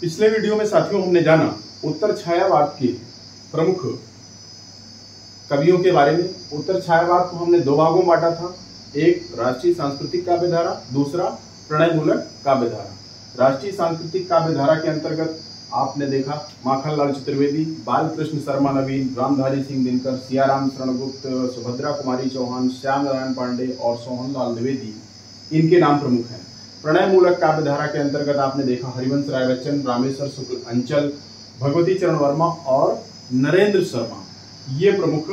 पिछले वीडियो में साथियों हमने जाना उत्तर छायावाद के प्रमुख कवियों के बारे में। उत्तर छायावाद को हमने दो भागों में बांटा था, एक राष्ट्रीय सांस्कृतिक काव्यधारा, दूसरा प्रणयमूलक काव्यधारा। राष्ट्रीय सांस्कृतिक काव्यधारा के अंतर्गत आपने देखा माखनलाल चतुर्वेदी, बालकृष्ण शर्मा नवीन, रामधारी सिंह दिनकर, सियाराम शरण गुप्त, सुभद्रा कुमारी चौहान, श्याम नारायण पांडे और सोहनलाल द्विवेदी, इनके नाम प्रमुख हैं। प्रणयमूलक काव्यधारा के अंतर्गत आपने देखा हरिवंश राय बच्चन, रामेश्वर शुक्ल अंचल, भगवती चरण वर्मा और नरेंद्र शर्मा, ये प्रमुख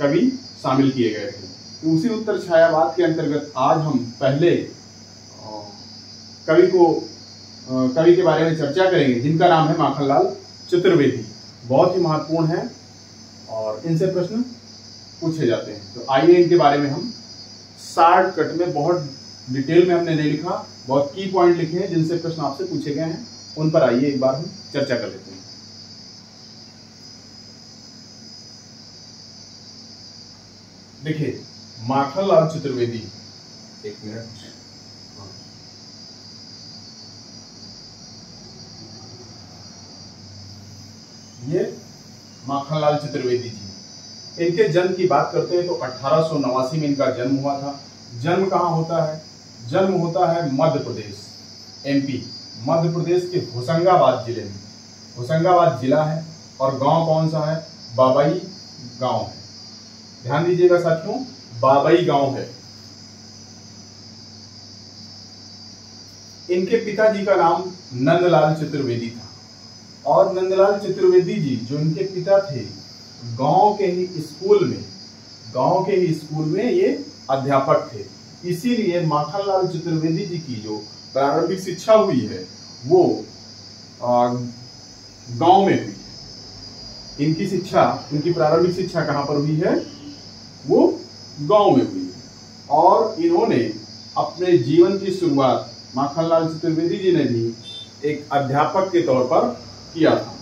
कवि शामिल किए गए थे। उसी उत्तर छायावाद के अंतर्गत आज हम पहले कवि के बारे में चर्चा करेंगे जिनका नाम है माखनलाल चतुर्वेदी। बहुत ही महत्वपूर्ण है और इनसे प्रश्न पूछे जाते हैं। तो आइए इनके बारे में हम शॉर्टकट में, बहुत डिटेल में हमने नहीं लिखा, बहुत की पॉइंट लिखे हैं जिनसे प्रश्न आपसे पूछे गए हैं, उन पर आइए एक बार हम चर्चा कर लेते हैं। देखिए माखनलाल चतुर्वेदी, एक मिनट, ये माखनलाल चतुर्वेदी जी। इनके जन्म की बात करते हैं तो 1889 में इनका जन्म हुआ था। जन्म कहाँ होता है? जन्म होता है मध्य प्रदेश, एमपी, मध्य प्रदेश के होशंगाबाद जिले में। होशंगाबाद जिला है और गांव कौन सा है? बाबई गांव है। ध्यान दीजिएगा साथियों, बाबई गांव है। इनके पिताजी का नाम नंदलाल चतुर्वेदी था और नंदलाल चतुर्वेदी जी जो इनके पिता थे, गांव के ही स्कूल में ये अध्यापक थे। इसीलिए माखनलाल चतुर्वेदी जी की जो प्रारंभिक शिक्षा हुई है वो गांव में हुई है। इनकी प्रारंभिक शिक्षा कहां पर हुई है? वो गांव में हुई है। और इन्होंने अपने जीवन की शुरुआत माखनलाल चतुर्वेदी जी ने भी एक अध्यापक के तौर पर किया था।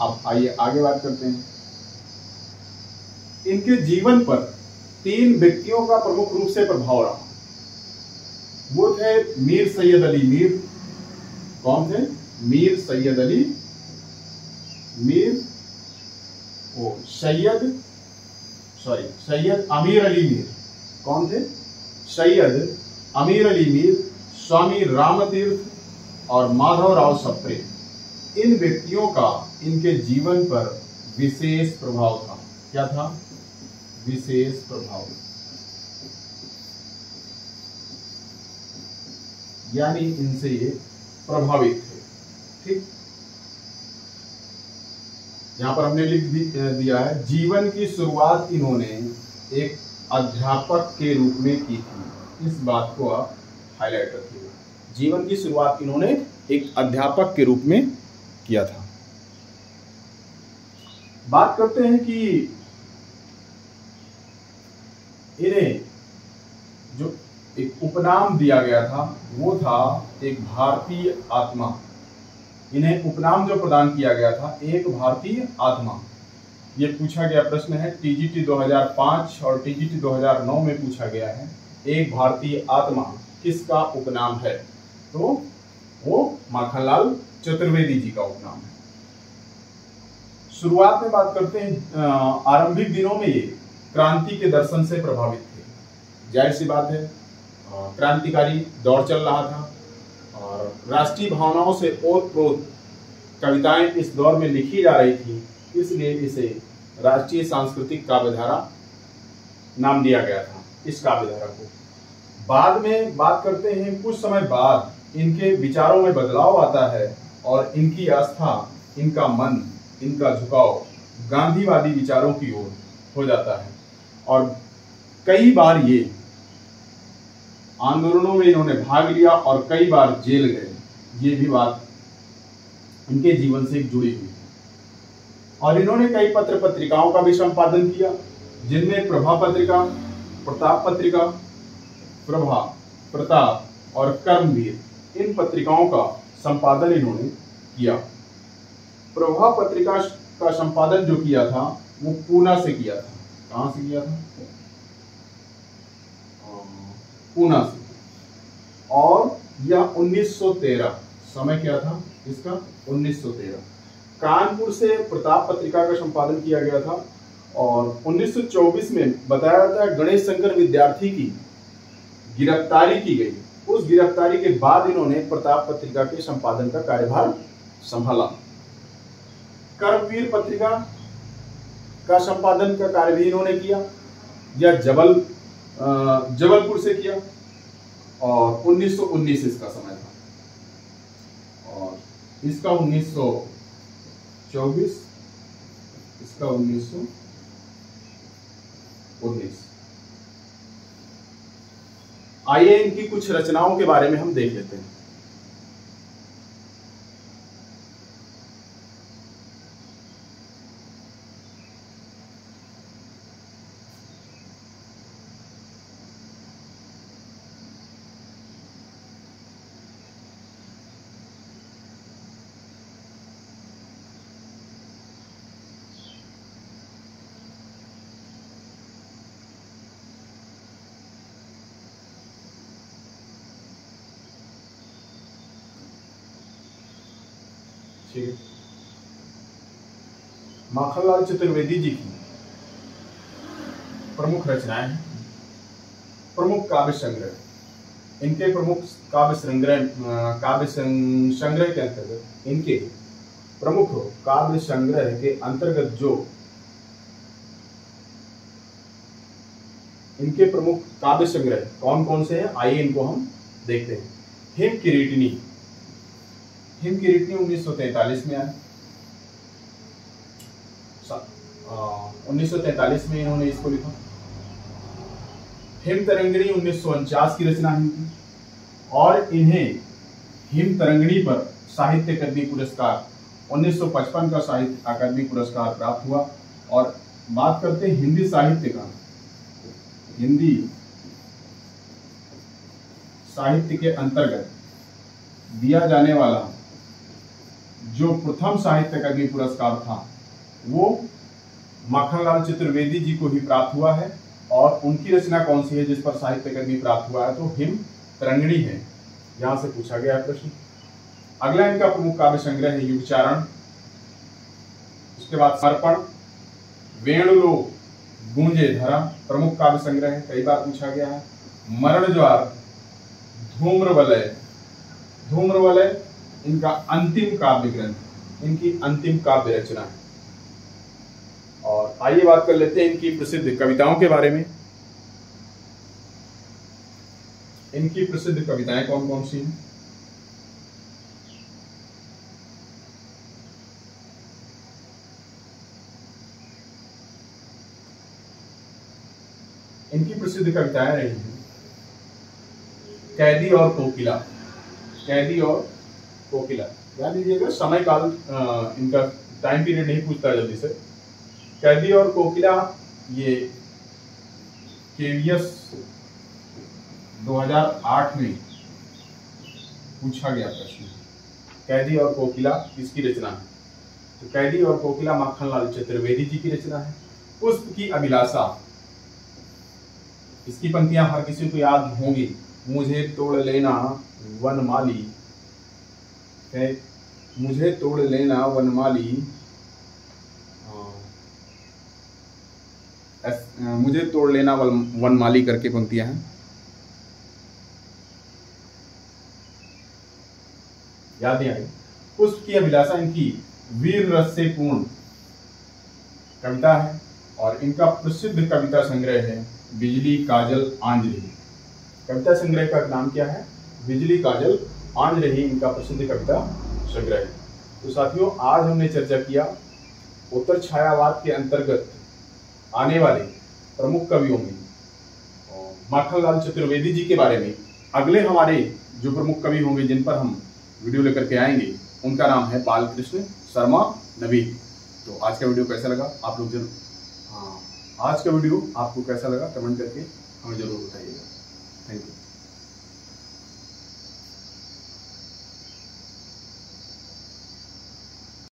अब आइए आगे बात करते हैं। इनके जीवन पर 3 व्यक्तियों का प्रमुख रूप से प्रभाव रहा। वो थे मीर सैयद अली मीर। कौन थे? सैयद अमीर अली मीर। कौन थे? सैयद अमीर अली मीर, स्वामी रामतीर्थ और माधवराव सप्रे। इन व्यक्तियों का इनके जीवन पर विशेष प्रभाव था। क्या था? विशेष प्रभाव, यानी इनसे ये प्रभावित थे। ठीक, यहां पर हमने लिख दिया है जीवन की शुरुआत इन्होंने एक अध्यापक के रूप में की थी। इस बात को आप हाईलाइट रखिएगा। जीवन की शुरुआत इन्होंने एक अध्यापक के रूप में किया था। बात करते हैं कि इन्हें जो एक उपनाम दिया गया था वो था एक भारतीय आत्मा। इन्हें उपनाम जो प्रदान किया गया था एक भारतीय आत्मा। ये पूछा गया प्रश्न है, टीजीटी 2005 और टीजीटी 2009 में पूछा गया है, एक भारतीय आत्मा किसका उपनाम है? तो वो माखनलाल चतुर्वेदी जी का उपनाम है। शुरुआत में बात करते हैं, आरंभिक दिनों में ये क्रांति के दर्शन से प्रभावित थे। जाहिर सी बात है, क्रांतिकारी दौर चल रहा था और राष्ट्रीय भावनाओं से ओतप्रोत कविताएं इस दौर में लिखी जा रही थी, इसलिए इसे राष्ट्रीय सांस्कृतिक काव्यधारा नाम दिया गया था इस काव्यधारा को। बाद में बात करते हैं, कुछ समय बाद इनके विचारों में बदलाव आता है और इनकी आस्था, इनका मन, इनका झुकाव गांधीवादी विचारों की ओर हो जाता है और कई बार ये आंदोलनों में इन्होंने भाग लिया और कई बार जेल गए। ये भी बात इनके जीवन से जुड़ी हुई है। और इन्होंने कई पत्र पत्रिकाओं का भी संपादन किया, जिनमें प्रभा पत्रिका, प्रताप पत्रिका, प्रभा, प्रताप और कर्मवीर, इन पत्रिकाओं का संपादन इन्होंने किया। प्रभा पत्रिका का संपादन जो किया था वो पूना से किया था। कहां से किया था? पूना से। और यह 1913, समय क्या था? इसका 1913। कानपुर से प्रताप पत्रिका का संपादन किया गया था और 1924 में बताया जाता है गणेश शंकर विद्यार्थी की गिरफ्तारी की गई। उस गिरफ्तारी के बाद इन्होंने प्रताप पत्रिका के संपादन का कार्यभार संभाला। कर्मवीर पत्रिका का संपादन का कार्य भी इन्होंने किया, यह जबलपुर से किया और 1919 इसका समय था और इसका 1924, इसका 1919। आइए इनकी कुछ रचनाओं के बारे में हम देख लेते हैं। ठीक है, माखनलाल चतुर्वेदी जी की प्रमुख रचनाएं हैं। प्रमुख काव्य संग्रह, इनके प्रमुख काव्य संग्रह के अंतर्गत, इनके प्रमुख काव्य संग्रह के अंतर्गत जो इनके प्रमुख काव्य संग्रह कौन कौन से हैं, आइए इनको हम देखते हैं। हिम किरीटिनी 1943 में आया। 1943 में इन्होंने इसको लिखा। हिम तरंगिणी 1949 की रचना है इनकी और इन्हें हिम तरंगिणी पर साहित्य अकादमी पुरस्कार 1955 का साहित्य अकादमी पुरस्कार प्राप्त हुआ। और बात करते हैं हिंदी साहित्य का, हिंदी साहित्य के अंतर्गत दिया जाने वाला जो प्रथम साहित्य अकादमी पुरस्कार था वो माखनलाल चतुर्वेदी जी को ही प्राप्त हुआ है। और उनकी रचना कौन सी है जिस पर साहित्य अकादमी प्राप्त हुआ है, तो हिम तरंगिणी है। यहां से पूछा गया है प्रश्न। अगला इनका प्रमुख काव्य संग्रह है युगचारण। उसके बाद समर्पण, वेणुलो गूंजे धरा प्रमुख काव्य संग्रह है, कई बार पूछा गया है। मरण ज्वार, धूम्रवलय इनका अंतिम काव्य ग्रंथ, इनकी अंतिम काव्य रचना है। और आइए बात कर लेते हैं इनकी प्रसिद्ध कविताओं के बारे में। इनकी प्रसिद्ध कविताएं कौन कौन सी हैं? इनकी प्रसिद्ध कविताएं रही हैं कैदी और कोकिला। कैदी और कोकिला याद लीजिएगा, समय काल इनका टाइम पीरियड नहीं पूछता जल्दी से। कैदी और कोकिला ये केवीएस 2008 में पूछा गया प्रश्न। कैदी और कोकिला किसकी रचना है? तो कैदी और कोकिला माखनलाल चतुर्वेदी जी की रचना है। पुष्प की अभिलाषा, इसकी पंक्तियां हर किसी को याद होंगी। मुझे तोड़ लेना वनमाली, मुझे तोड़ लेना वनमाली, मुझे तोड़ लेना वनमाली करके पंक्तियां हैं, याद नहीं आई। पुष्प की अभिलाषा इनकी वीर रस से पूर्ण कविता है और इनका प्रसिद्ध कविता संग्रह है बिजली काजल आंज रही। कविता संग्रह का नाम क्या है? बिजली काजल आंज रही इनका प्रसिद्ध कविता संग्रह है। तो साथियों, आज हमने चर्चा किया उत्तर छायावाद के अंतर्गत आने वाले प्रमुख कवियों में माखनलाल चतुर्वेदी जी के बारे में। अगले हमारे जो प्रमुख कवि होंगे जिन पर हम वीडियो लेकर के आएंगे उनका नाम है बालकृष्ण शर्मा नवीन। तो आज का वीडियो कैसा लगा आप लोग जरूर, आज का वीडियो आपको कैसा लगा कमेंट करके हमें जरूर बताइएगा। Thank you.